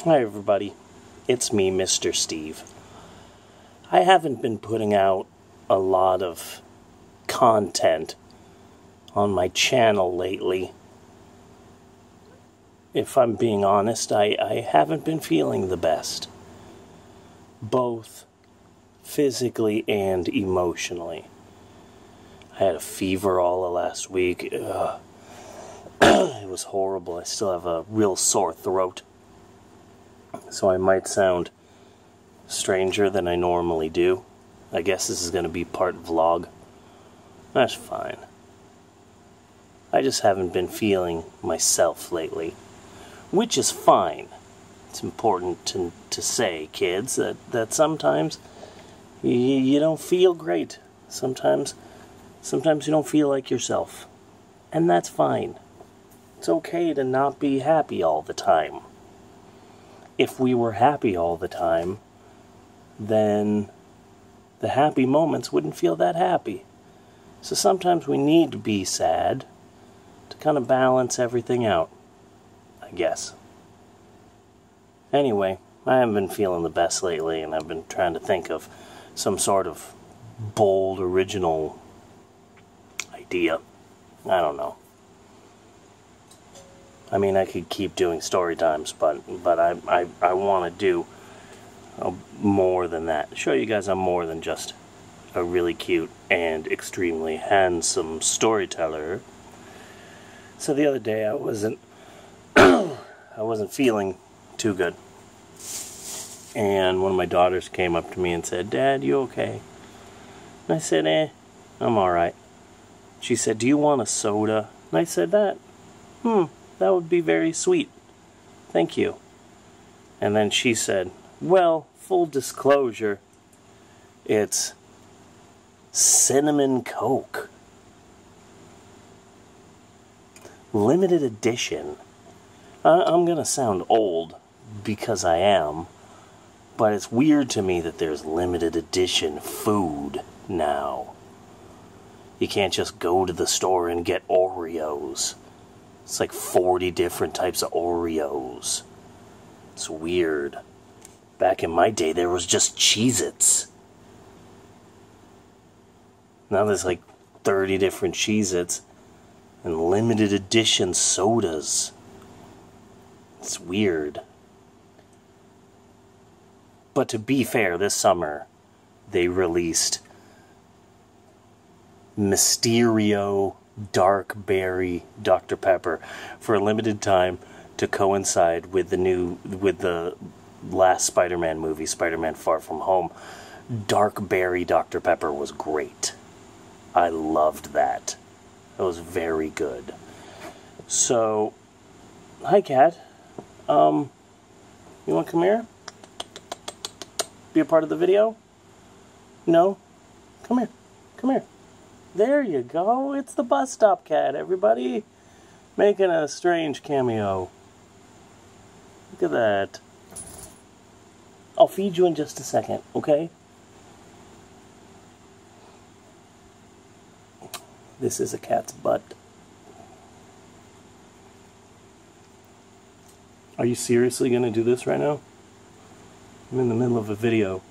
Hi everybody, it's me, Mr. Steve. I haven't been putting out a lot of content on my channel lately. If I'm being honest, I haven't been feeling the best. Both physically and emotionally. I had a fever all of last week. It was horrible. I still have a real sore throat. So I might sound stranger than I normally do. I guess this is going to be part vlog. That's fine. I just haven't been feeling myself lately. Which is fine. It's important to say, kids, that sometimes you don't feel great. Sometimes you don't feel like yourself. And that's fine. It's okay to not be happy all the time. If we were happy all the time, then the happy moments wouldn't feel that happy. So sometimes we need to be sad to kind of balance everything out, I guess. Anyway, I haven't been feeling the best lately, and I've been trying to think of some sort of bold, original idea. I don't know. I mean, I could keep doing story times, but I want to do more than that. Show you guys I'm more than just a really cute and extremely handsome storyteller. So the other day I wasn't feeling too good, and one of my daughters came up to me and said, "Dad, you okay?" And I said, I'm alright. She said, "Do you want a soda?" And I said, that would be very sweet. Thank you. And then she said, "Well, full disclosure, it's Cinnamon Coke. Limited edition." I'm gonna sound old, because I am, but it's weird to me that there's limited edition food now. You can't just go to the store and get Oreos. It's like 40 different types of Oreos. It's weird. Back in my day, there was just Cheez-Its. Now there's like 30 different Cheez-Its and limited edition sodas. It's weird. But to be fair, this summer, they released Mysterio Dark Berry Dr. Pepper for a limited time to coincide with the last Spider-Man movie, Spider-Man Far From Home. Dark Berry Dr. Pepper was great. I loved that. It was very good. So, hi cat. You want to come here? Be a part of the video? No? Come here. Come here. There you go. It's the bus stop cat, everybody. Making a strange cameo. Look at that. I'll feed you in just a second, okay? This is a cat's butt. Are you seriously going to do this right now? I'm in the middle of a video.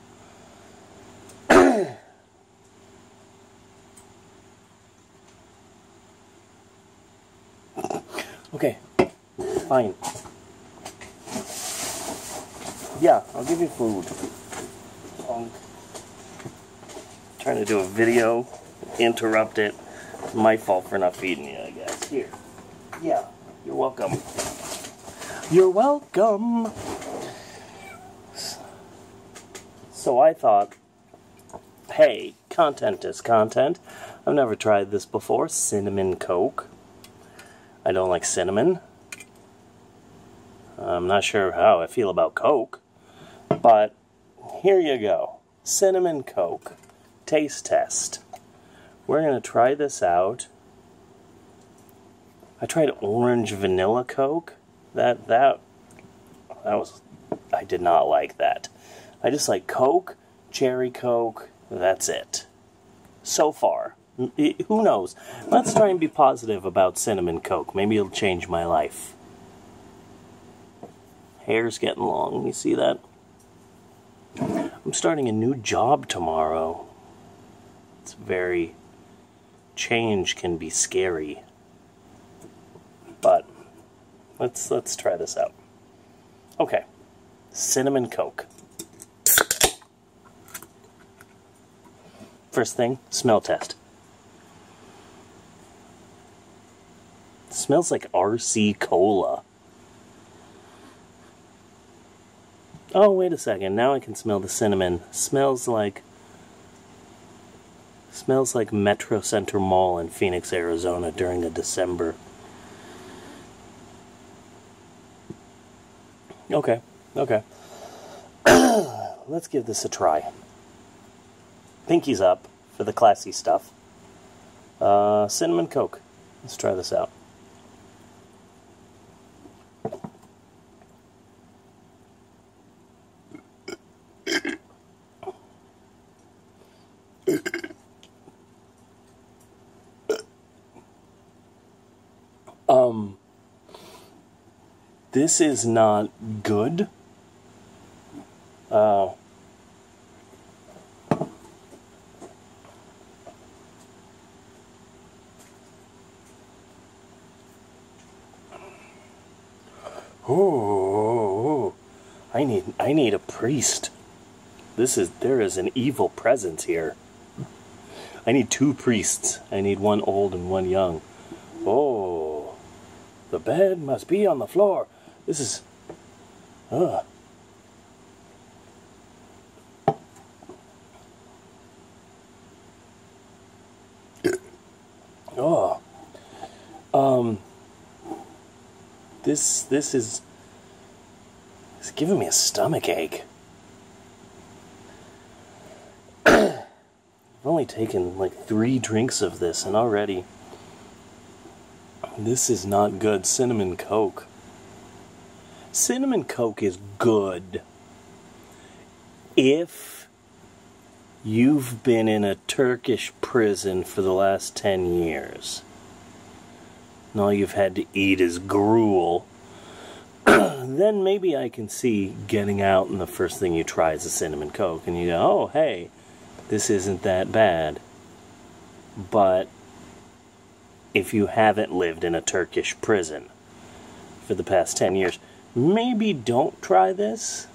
Okay, fine. Yeah, I'll give you food. Trying to do a video, interrupt it. It's my fault for not feeding you, I guess. Here. Yeah, you're welcome. You're welcome. So I thought, hey, content is content. I've never tried this before. Cinnamon Coke. I don't like cinnamon. I'm not sure how I feel about Coke. But here you go. Cinnamon Coke. Taste test. We're going to try this out. I tried orange vanilla Coke. That was... I did not like that. I just like Coke, cherry Coke, that's it. So far. Who knows? Let's try and be positive about Cinnamon Coke. Maybe it'll change my life. hair's getting long. You see that? I'm starting a new job tomorrow. It's very... Change can be scary. But let's try this out. Okay. Cinnamon Coke. First thing, smell test. It smells like RC Cola. Oh, wait a second. Now I can smell the cinnamon. Smells like Metro Center Mall in Phoenix, Arizona during a December. Okay. Let's give this a try. Pinkies up for the classy stuff. Cinnamon Coke. Let's try this out. This is not good. Oh, I need a priest. There is an evil presence here. I need 2 priests. I need one old and one young. Oh, the bed must be on the floor. This is... Oh. This is... It's giving me a stomach ache. I've only taken like 3 drinks of this and already... This is not good. Cinnamon Coke. Cinnamon Coke is good if you've been in a Turkish prison for the last 10 years. And all you've had to eat is gruel. Then maybe I can see getting out and the first thing you try is a Cinnamon Coke. And you go, oh, hey, this isn't that bad. But if you haven't lived in a Turkish prison for the past 10 years, maybe don't try this.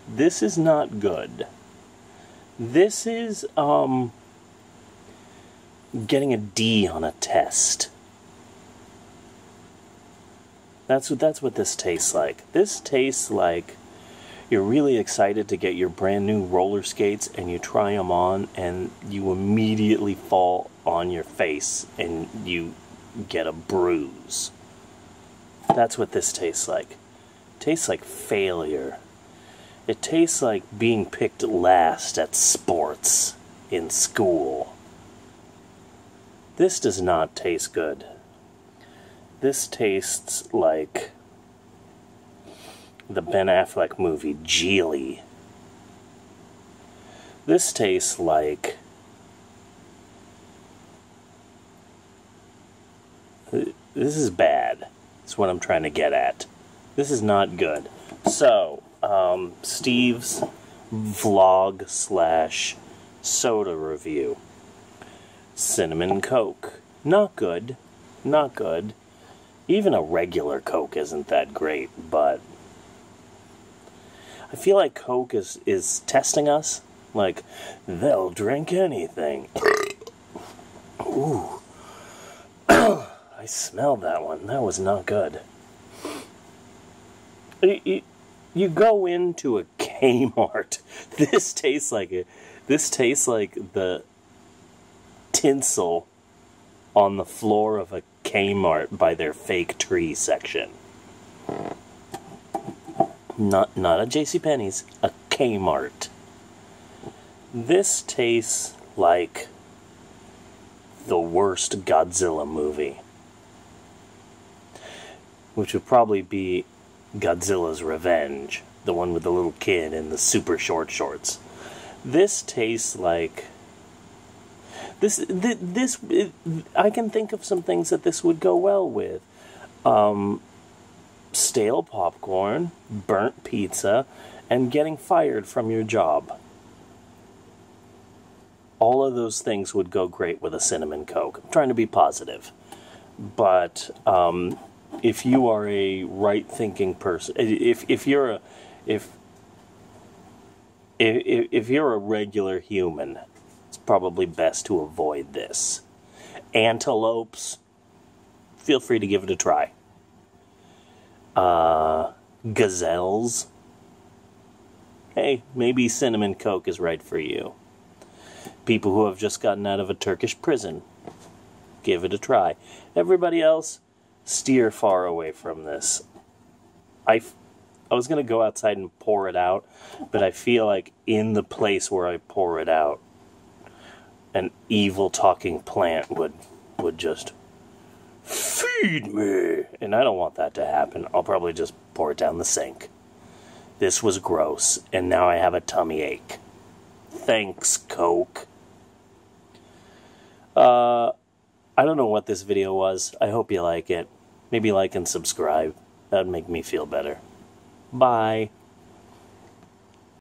This is not good. This is, getting a D on a test. That's what this tastes like. This tastes like you're really excited to get your brand new roller skates and you try them on and you immediately fall on your face and you get a bruise. That's what this tastes like. It tastes like failure. It tastes like being picked last at sports in school. This does not taste good. This tastes like the Ben Affleck movie, Geely. This tastes like... This is bad. That's what I'm trying to get at. This is not good. So, Steve's vlog / soda review. Cinnamon Coke. Not good. Not good. Even a regular Coke isn't that great, but I feel like Coke is testing us. Like, they'll drink anything. Ooh. I smelled that one. That was not good. You go into a Kmart. This tastes like it. This tastes like the tinsel on the floor of a Kmart by their fake tree section. Not a JCPenney's, a Kmart. This tastes like the worst Godzilla movie, which would probably be Godzilla's Revenge, the one with the little kid and the super short shorts. This tastes like... I can think of some things that this would go well with. stale popcorn, burnt pizza, and getting fired from your job. All of those things would go great with a cinnamon Coke. I'm trying to be positive. But if you are a right-thinking person, if you're a regular human, it's probably best to avoid this. Antelopes, feel free to give it a try. Gazelles, hey, maybe cinnamon Coke is right for you. People who have just gotten out of a Turkish prison, give it a try. Everybody else, steer far away from this. I was going to go outside and pour it out, but I feel like in the place where I pour it out, an evil talking plant would just feed me. And I don't want that to happen. I'll probably just pour it down the sink. This was gross, and now I have a tummy ache. Thanks, Coke. I don't know what this video was. I hope you like it. Maybe like and subscribe. That would make me feel better. Bye.